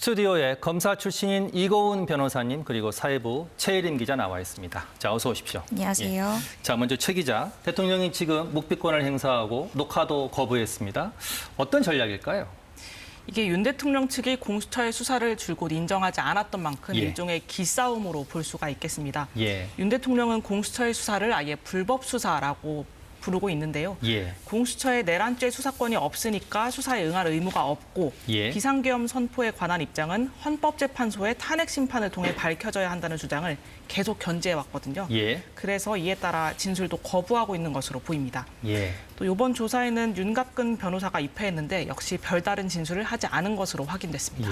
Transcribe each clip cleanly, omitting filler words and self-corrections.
스튜디오에 검사 출신인 이고은 변호사님 그리고 사회부 최혜림 기자 나와 있습니다. 자, 어서 오십시오. 안녕하세요. 예. 자, 먼저 최 기자. 대통령이 지금 묵비권을 행사하고 녹화도 거부했습니다. 어떤 전략일까요? 이게 윤 대통령 측이 공수처의 수사를 줄곧 인정하지 않았던 만큼 일종의 기싸움으로 볼 수가 있겠습니다. 윤 대통령은 공수처의 수사를 아예 불법 수사라고 부르고 있는데요. 공수처에 내란죄 수사권이 없으니까 수사에 응할 의무가 없고 비상계엄 선포에 관한 입장은 헌법재판소의 탄핵 심판을 통해 밝혀져야 한다는 주장을 계속 견지해왔거든요. 그래서 이에 따라 진술도 거부하고 있는 것으로 보입니다. 또 이번 조사에는 윤갑근 변호사가 입회했는데 역시 별다른 진술을 하지 않은 것으로 확인됐습니다.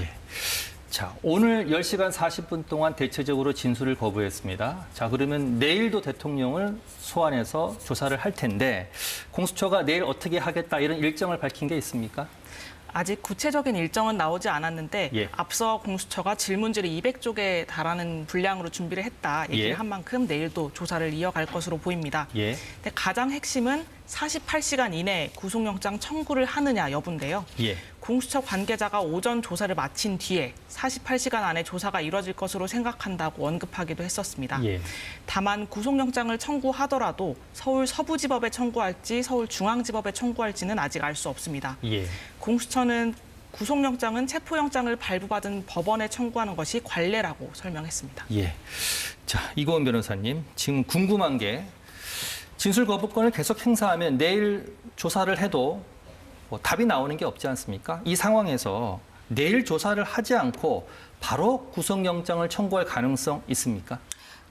자, 오늘 10시간 40분 동안 대체적으로 진술을 거부했습니다. 자, 그러면 내일도 대통령을 소환해서 조사를 할 텐데 공수처가 내일 어떻게 하겠다 이런 일정을 밝힌 게 있습니까? 아직 구체적인 일정은 나오지 않았는데 앞서 공수처가 질문지를 200쪽에 달하는 분량으로 준비를 했다 얘기를 한 만큼 내일도 조사를 이어갈 것으로 보입니다. 근데 가장 핵심은 48시간 이내에 구속영장 청구를 하느냐 여부인데요. 공수처 관계자가 오전 조사를 마친 뒤에 48시간 안에 조사가 이뤄질 것으로 생각한다고 언급하기도 했었습니다. 다만 구속영장을 청구하더라도 서울 서부지법에 청구할지 서울중앙지법에 청구할지는 아직 알 수 없습니다. 공수처는 구속영장은 체포영장을 발부받은 법원에 청구하는 것이 관례라고 설명했습니다. 자, 이고은 변호사님, 지금 궁금한 게 진술 거부권을 계속 행사하면 내일 조사를 해도 답이 나오는 게 없지 않습니까? 이 상황에서 내일 조사를 하지 않고 바로 구속영장을 청구할 가능성 있습니까?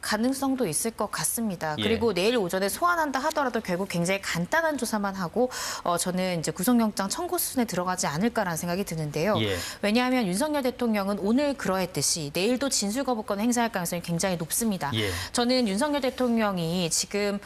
가능성도 있을 것 같습니다. 그리고 내일 오전에 소환한다 하더라도 결국 굉장히 간단한 조사만 하고 저는 이제 구속영장 청구 수준에 들어가지 않을까라는 생각이 드는데요. 왜냐하면 윤석열 대통령은 오늘 그러했듯이 내일도 진술 거부권 행사할 가능성이 굉장히 높습니다. 저는 윤석열 대통령이 지금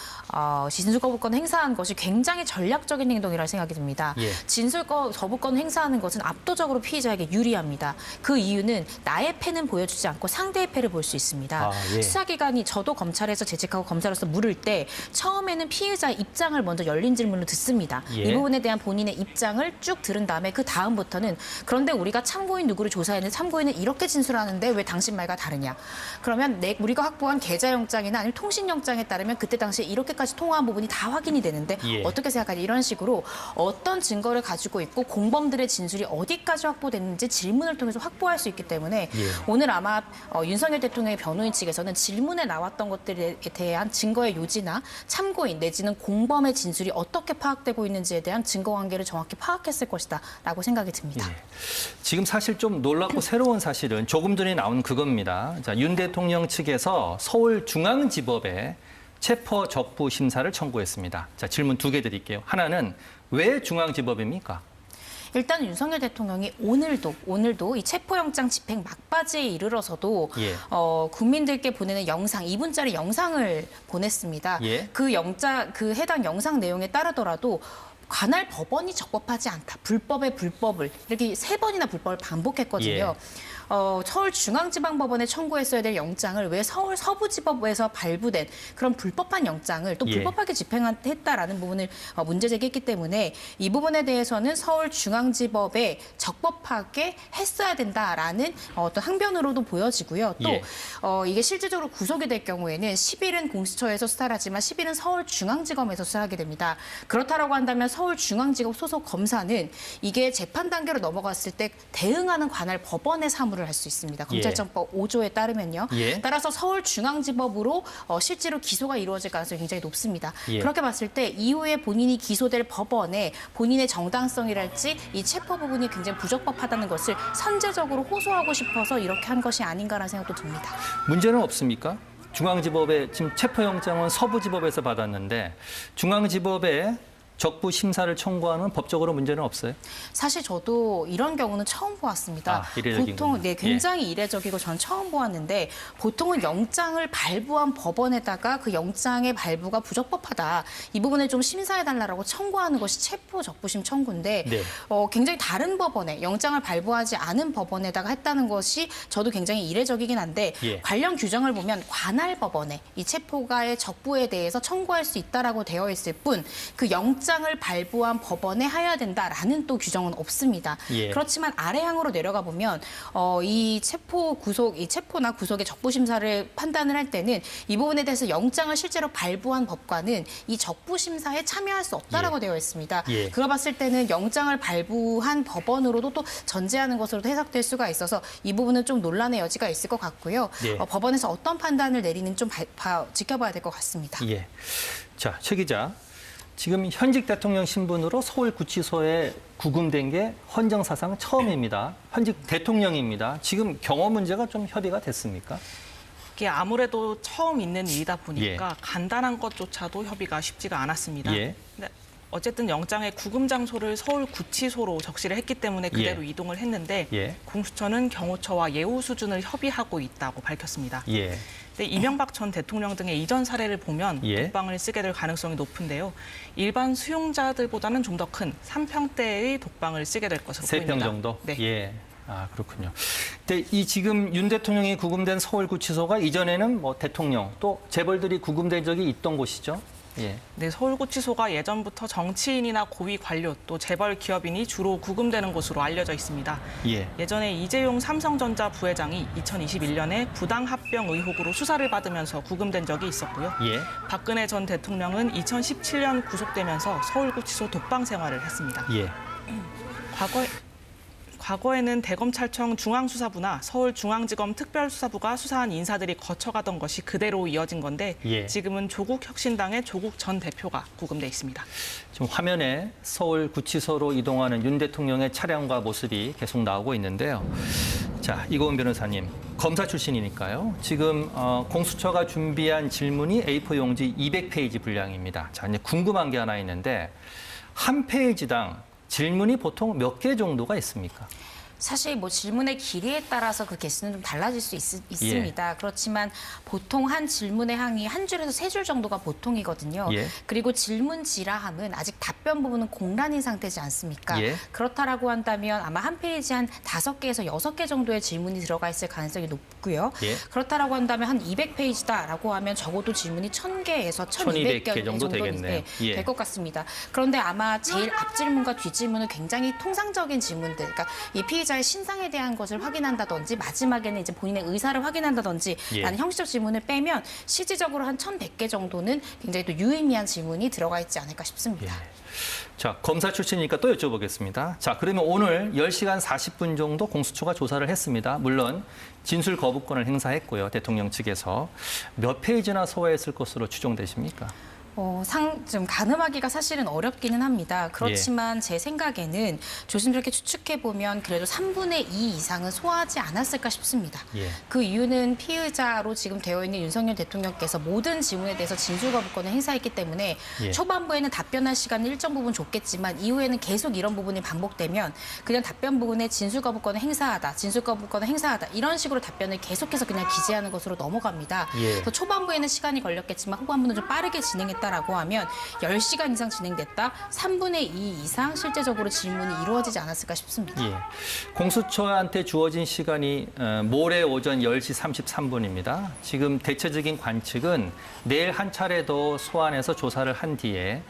진술 거부권 행사한 것이 굉장히 전략적인 행동이라고 생각이 듭니다. 진술 거부권 행사하는 것은 압도적으로 피의자에게 유리합니다. 그 이유는 나의 패는 보여주지 않고 상대의 패를 볼 수 있습니다. 수사기관이 저도 검찰에서 재직하고 검사로서 물을 때 처음에는 피해자의 입장을 먼저 열린 질문으로 듣습니다. 이 부분에 대한 본인의 입장을 쭉 들은 다음에 그 다음부터는 그런데 우리가 참고인 누구를 조사했는데 참고인은 이렇게 진술하는데 왜 당신 말과 다르냐. 그러면 우리가 확보한 계좌영장이나 아니면 통신영장에 따르면 그때 당시에 이렇게까지 통화한 부분이 다 확인이 되는데 어떻게 생각하냐. 이런 식으로 어떤 증거를 가지고 있고 공범들의 진술이 어디까지 확보됐는지 질문을 통해서 확보할 수 있기 때문에 오늘 아마 윤석열 대통령의 변호인 측에서는 질문에 나왔던 것들에 대한 증거의 요지나 참고인 내지는 공범의 진술이 어떻게 파악되고 있는지에 대한 증거관계를 정확히 파악했을 것이다라고 생각이 듭니다. 지금 사실 좀 놀랍고 새로운 사실은 조금 전에 나온 그겁니다. 자, 윤 대통령 측에서 서울중앙지법에 체포 적부 심사를 청구했습니다. 자, 질문 2개 드릴게요. 하나는 왜 중앙지법입니까? 일단 윤석열 대통령이 오늘도 이 체포영장 집행 막바지에 이르러서도 국민들께 보내는 영상, 2분짜리 영상을 보냈습니다. 그 해당 영상 내용에 따르더라도 관할 법원이 적법하지 않다. 불법의 불법을 이렇게 3번이나 불법을 반복했거든요. 서울중앙지방법원에 청구했어야 될 영장을 왜 서울 서부지법에서 발부된 그런 불법한 영장을 또 불법하게 집행했다라는 부분을 문제 제기했기 때문에 이 부분에 대해서는 서울중앙지법에 적법하게 했어야 된다라는 어떤 항변으로도 보여지고요. 또 이게 실질적으로 구속이 될 경우에는 10일은 공수처에서 수사를 하지만 10일은 서울중앙지검에서 수사하게 됩니다. 그렇다라고 한다면 서울중앙지검 소속 검사는 이게 재판 단계로 넘어갔을 때 대응하는 관할 법원의 사무를 할 수 있습니다. 검찰청법 5조에 따르면요. 따라서 서울중앙지법으로 실제로 기소가 이루어질 가능성이 굉장히 높습니다. 그렇게 봤을 때 이후에 본인이 기소될 법원에 본인의 정당성이랄지 이 체포 부분이 굉장히 부적법하다는 것을 선제적으로 호소하고 싶어서 이렇게 한 것이 아닌가라는 생각도 듭니다. 문제는 없습니까? 중앙지법에 지금 체포영장은 서부지법에서 받았는데 중앙지법에 적부 심사를 청구하는 법적으로 문제는 없어요? 사실 저도 이런 경우는 처음 보았습니다. 보통 굉장히 이례적이고 전 처음 보았는데 보통은 영장을 발부한 법원에다가 그 영장의 발부가 부적법하다. 이 부분을 좀 심사해달라고 청구하는 것이 체포 적부심 청구인데 굉장히 다른 법원에 영장을 발부하지 않은 법원에다가 했다는 것이 저도 굉장히 이례적이긴 한데 관련 규정을 보면 관할 법원에 이 체포가의 적부에 대해서 청구할 수 있다라고 되어 있을 뿐 그 영장 영장을 발부한 법원에 하여야 된다라는 또 규정은 없습니다. 예. 그렇지만 아래항으로 내려가 보면 이 체포나 구속의 적부심사를 판단을 할 때는 이 부분에 대해서 영장을 실제로 발부한 법관은 이 적부심사에 참여할 수 없다라고 되어 있습니다. 예. 그거 봤을 때는 영장을 발부한 법원으로도 또 전제하는 것으로도 해석될 수가 있어서 이 부분은 좀 논란의 여지가 있을 것 같고요. 예. 법원에서 어떤 판단을 내리는 좀 지켜봐야 될 것 같습니다. 예. 자, 최 기자. 지금 현직 대통령 신분으로 서울구치소에 구금된 게 헌정사상 처음입니다. 현직 대통령입니다. 지금 경호 문제가 좀 협의가 됐습니까? 이게 아무래도 처음 있는 일이다 보니까 예. 간단한 것조차도 협의가 쉽지가 않았습니다. 예. 근데 어쨌든 영장의 구금 장소를 서울구치소로 적시를 했기 때문에 그대로 예. 이동을 했는데 예. 공수처는 경호처와 예우 수준을 협의하고 있다고 밝혔습니다. 예. 근데 이명박 전 대통령 등의 이전 사례를 보면 예. 독방을 쓰게 될 가능성이 높은데요. 일반 수용자들보다는 좀 더 큰 3평대의 독방을 쓰게 될 것으로 보입니다. 3평 정도? 네. 예. 아, 그렇군요. 근데 이 지금 윤 대통령이 구금된 서울구치소가 이전에는 뭐 대통령 또 재벌들이 구금된 적이 있던 곳이죠? 예. 네, 서울구치소가 예전부터 정치인이나 고위 관료 또 재벌 기업인이 주로 구금되는 곳으로 알려져 있습니다. 예. 예전에 이재용 삼성전자 부회장이 2021년에 부당합병 의혹으로 수사를 받으면서 구금된 적이 있었고요. 예. 박근혜 전 대통령은 2017년 구속되면서 서울구치소 독방 생활을 했습니다. 예. 과거에는 대검찰청 중앙수사부나 서울중앙지검 특별수사부가 수사한 인사들이 거쳐가던 것이 그대로 이어진 건데 예. 지금은 조국혁신당의 조국 전 대표가 구금돼 있습니다. 지금 화면에 서울구치소로 이동하는 윤 대통령의 차량과 모습이 계속 나오고 있는데요. 자, 이고은 변호사님, 검사 출신이니까요. 지금 공수처가 준비한 질문이 A4 용지 200페이지 분량입니다. 자, 이제 궁금한 게 하나 있는데 한 페이지당 질문이 보통 몇 개 정도가 있습니까? 사실 뭐 질문의 길이에 따라서 그 개수는 좀 달라질 수 있습니다. 그렇지만 보통 한 질문의 항이 한 줄에서 3줄 정도가 보통이거든요. 예. 그리고 질문 지라함은 아직 답변 부분은 공란인 상태지 않습니까? 예. 그렇다라고 한다면 아마 한 페이지 한 5개에서 6개 정도의 질문이 들어가 있을 가능성이 높고요. 예. 그렇다라고 한다면 한 200페이지다라고 하면 적어도 질문이 1000개에서 1200개 정도 되겠네요. 예. 될 것 같습니다. 그런데 아마 제일 앞 질문과 뒷 질문은 굉장히 통상적인 질문들, 그러니까 이 피의자의 신상에 대한 것을 확인한다든지 마지막에는 이제 본인의 의사를 확인한다든지 예. 라는 형식적 질문을 빼면 실질적으로 한 1100개 정도는 굉장히 또 유의미한 질문이 들어가 있지 않을까 싶습니다. 예. 자, 검사 출신이니까 또 여쭤보겠습니다. 자, 그러면 오늘 10시간 40분 정도 공수처가 조사를 했습니다. 물론 진술 거부권을 행사했고요. 대통령 측에서 몇 페이지나 소화했을 것으로 추정되십니까? 좀 가늠하기가 사실은 어렵기는 합니다. 그렇지만 제 생각에는 조심스럽게 추측해보면 그래도 3분의 2 이상은 소화하지 않았을까 싶습니다. 예. 그 이유는 피의자로 지금 되어 있는 윤석열 대통령께서 모든 질문에 대해서 진술거부권을 행사했기 때문에 예. 초반부에는 답변할 시간을 일정 부분 줬겠지만 이후에는 계속 이런 부분이 반복되면 그냥 답변 부분에 진술거부권을 행사하다, 진술거부권을 행사하다 이런 식으로 답변을 계속해서 그냥 기재하는 것으로 넘어갑니다. 예. 그래서 초반부에는 시간이 걸렸겠지만 후반부는 좀 빠르게 진행했다라고 하면 10시간 이상 진행됐다, 3분의 2 이상 실제적으로 질문이 이루어지지 않았을까 싶습니다. 예. 공수처한테 주어진 시간이 모레 오전 10시 33분입니다. 지금 대체적인 관측은 내일 한 차례 더 소환해서 조사를 한 뒤에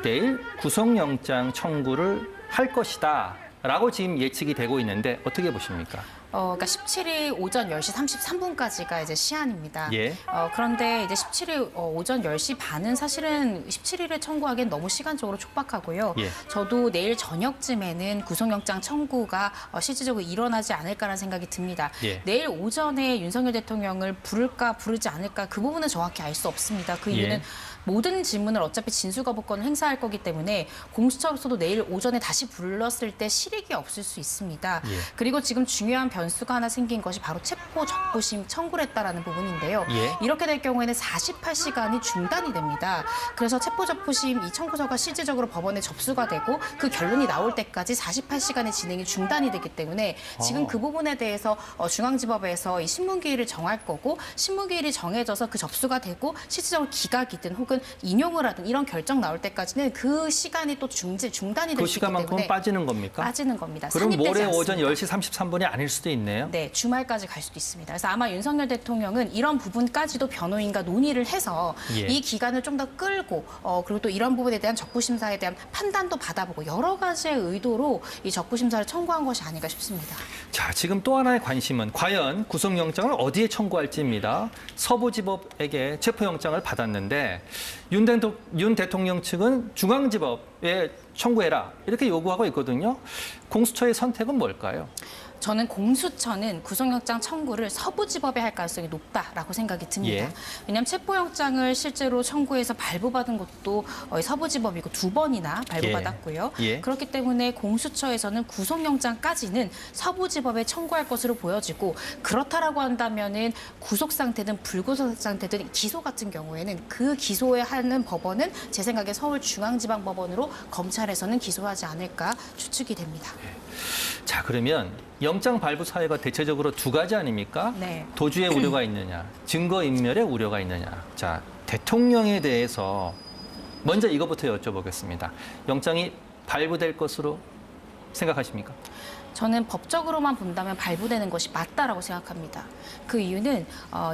내일 구속영장 청구를 할 것이다 라고 지금 예측이 되고 있는데 어떻게 보십니까? 그러니까 17일 오전 10시 33분까지가 이제 시한입니다. 예. 그런데 이제 17일 오전 10시 반은 사실은 17일에 청구하기엔 너무 시간적으로 촉박하고요. 예. 저도 내일 저녁쯤에는 구속영장 청구가 실질적으로 일어나지 않을까라는 생각이 듭니다. 예. 내일 오전에 윤석열 대통령을 부를까 부르지 않을까 그 부분은 정확히 알 수 없습니다. 그 이유는 예. 모든 질문을 어차피 진술거부권을 행사할 거기 때문에 공수처로서도 내일 오전에 다시 불렀을 때 실익이 없을 수 있습니다. 예. 그리고 지금 중요한 변수가 하나 생긴 것이 바로 체포 적부심 청구를 했다라는 부분인데요. 예. 이렇게 될 경우에는 48시간이 중단이 됩니다. 그래서 체포 적부심 이 청구서가 실질적으로 법원에 접수가 되고 그 결론이 나올 때까지 48시간의 진행이 중단이 되기 때문에 지금 그 부분에 대해서 중앙지법에서 이 신문기일을 정할 거고 신문기일이 정해져서 그 접수가 되고 실질적으로 기각이든 혹은 혹은 인용을 하든 이런 결정 나올 때까지는 그 시간이 또 중단이 될 수 있기 때문에 시간만큼은 빠지는 겁니까? 빠지는 겁니다. 그럼 모레 않습니다. 오전 10시 33분이 아닐 수도 있네요. 네, 주말까지 갈 수도 있습니다. 그래서 아마 윤석열 대통령은 이런 부분까지도 변호인과 논의를 해서 이 기간을 좀 더 끌고 그리고 또 이런 부분에 대한 적부심사에 대한 판단도 받아보고 여러 가지의 의도로 이 적부심사를 청구한 것이 아닌가 싶습니다. 자, 지금 또 하나의 관심은 과연 구속영장을 어디에 청구할지입니다. 서부지법에게 체포영장을 받았는데 윤 대통령 측은 중앙지법에 청구해라 이렇게 요구하고 있거든요. 공수처의 선택은 뭘까요? 저는 공수처는 구속영장 청구를 서부지법에 할 가능성이 높다라고 생각이 듭니다. 왜냐하면 체포영장을 실제로 청구해서 발부받은 것도 서부지법이고 2번이나 발부받았고요. 그렇기 때문에 공수처에서는 구속영장까지는 서부지법에 청구할 것으로 보여지고 그렇다라고 한다면은 구속 상태든 불구속 상태든 기소 같은 경우에는 그 기소에 하는 법원은 제 생각에 서울중앙지방법원으로 검찰에서는 기소하지 않을까 추측이 됩니다. 자, 그러면 영장 발부 사유가 대체적으로 두 가지 아닙니까? 네. 도주의 우려가 있느냐, 증거인멸의 우려가 있느냐. 자, 대통령에 대해서 먼저 이거부터 여쭤보겠습니다. 영장이 발부될 것으로 생각하십니까? 저는 법적으로만 본다면 발부되는 것이 맞다라고 생각합니다. 그 이유는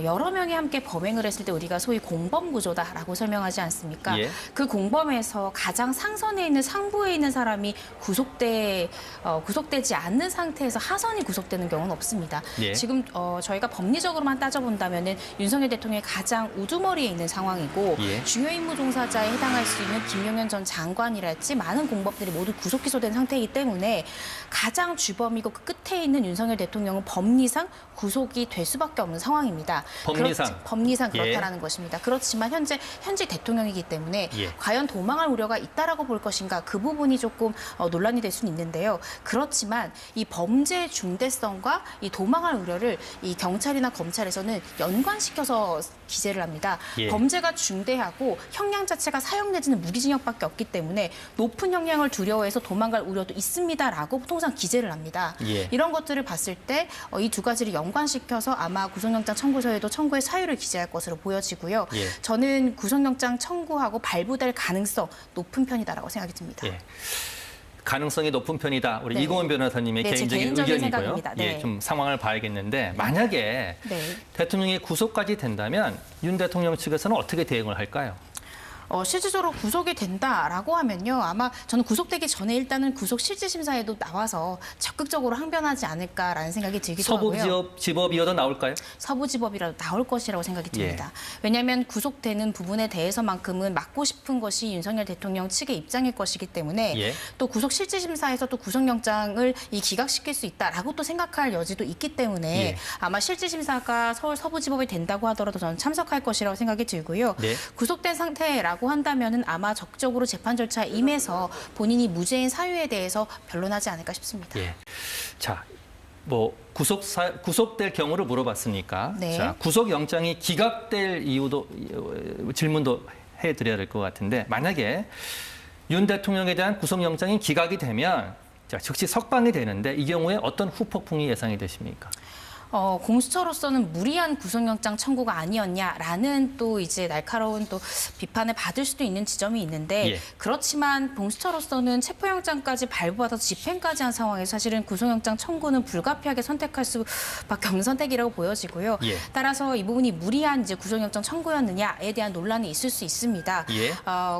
여러 명이 함께 범행을 했을 때 우리가 소위 공범 구조다라고 설명하지 않습니까? 그 공범에서 가장 상선에 있는 상부에 있는 사람이 구속되지 않는 상태에서 하선이 구속되는 경우는 없습니다. 지금 저희가 법리적으로만 따져본다면은 윤석열 대통령이 가장 우두머리에 있는 상황이고 주요 임무 종사자에 해당할 수 있는 김용현 전 장관이랄지 많은 공범들이 모두 구속 기소된 상태이기 때문에 가장 주범이고 그 끝에 있는 윤석열 대통령은 법리상 구속이 될 수밖에 없는 상황입니다. 법리상 그렇다라는 것입니다. 그렇지만 현재 대통령이기 때문에 과연 도망할 우려가 있다라고 볼 것인가 그 부분이 조금 논란이 될 수는 있는데요. 그렇지만 이 범죄의 중대성과 이 도망할 우려를 이 경찰이나 검찰에서는 연관시켜서 기재를 합니다. 범죄가 중대하고 형량 자체가 사형 내지는 무기징역밖에 없기 때문에 높은 형량을 두려워해서 도망갈 우려도 있습니다라고 통상 기재를 합니다. 이런 것들을 봤을 때 이 두 가지를 연관시켜서 아마 구속영장 청구서에도 청구의 사유를 기재할 것으로 보여지고요. 저는 구속영장 청구하고 발부될 가능성 높은 편이다라고 생각이 듭니다. 가능성이 높은 편이다. 우리 이공원 변호사님의 개인적인 의견이고요. 좀 상황을 봐야겠는데 만약에 대통령이 구속까지 된다면 윤 대통령 측에서는 어떻게 대응을 할까요? 실질적으로 구속이 된다라고 하면요. 아마 저는 구속되기 전에 일단은 구속 실질심사에도 나와서 적극적으로 항변하지 않을까라는 생각이 들기도 하고요. 서부지법이어도 나올까요? 서부지법이라도 나올 것이라고 생각이 듭니다. 왜냐하면 구속되는 부분에 대해서만큼은 막고 싶은 것이 윤석열 대통령 측의 입장일 것이기 때문에 또 구속 실질심사에서 또 구속영장을 기각시킬 수 있다라고 또 생각할 여지도 있기 때문에 아마 실질심사가 서울 서부지법이 된다고 하더라도 저는 참석할 것이라고 생각이 들고요. 구속된 상태라고 한다면은 아마 적극적으로 재판 절차에 임해서 본인이 무죄인 사유에 대해서 변론하지 않을까 싶습니다. 자, 구속될 경우를 물어봤으니까 자, 구속영장이 기각될 이유도 질문도 해드려야 될 것 같은데 만약에 윤 대통령에 대한 구속영장이 기각이 되면 자, 즉시 석방이 되는데 이 경우에 어떤 후폭풍이 예상이 되십니까? 공수처로서는 무리한 구속영장 청구가 아니었냐라는 또 이제 날카로운 또 비판을 받을 수도 있는 지점이 있는데 그렇지만 공수처로서는 체포영장까지 발부받아서 집행까지 한 상황에서 사실은 구속영장 청구는 불가피하게 선택할 수밖에 없는 선택이라고 보여지고요. 따라서 이 부분이 무리한 이제 구속영장 청구였느냐에 대한 논란이 있을 수 있습니다.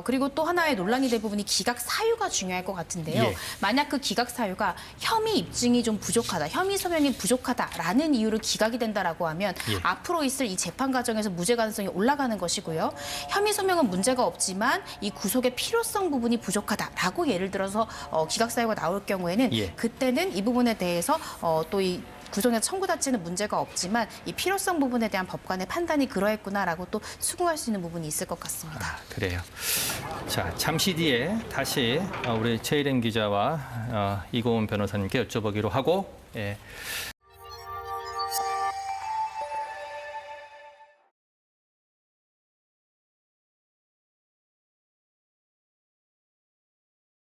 그리고 또 하나의 논란이 될 부분이 기각 사유가 중요할 것 같은데요. 만약 그 기각 사유가 혐의 입증이 좀 부족하다, 혐의 소명이 부족하다라는 이유로 기각이 된다라고 하면 앞으로 있을 이 재판 과정에서 무죄 가능성이 올라가는 것이고요. 혐의 소명은 문제가 없지만 이 구속의 필요성 부분이 부족하다라고 예를 들어서 기각 사유가 나올 경우에는 그때는 이 부분에 대해서 또 이 구속영장 청구 자체는 문제가 없지만 이 필요성 부분에 대한 법관의 판단이 그러했구나라고 또 수긍할 수 있는 부분이 있을 것 같습니다. 그래요. 자, 잠시 뒤에 다시 우리 최일행 기자와 이고은 변호사님께 여쭤보기로 하고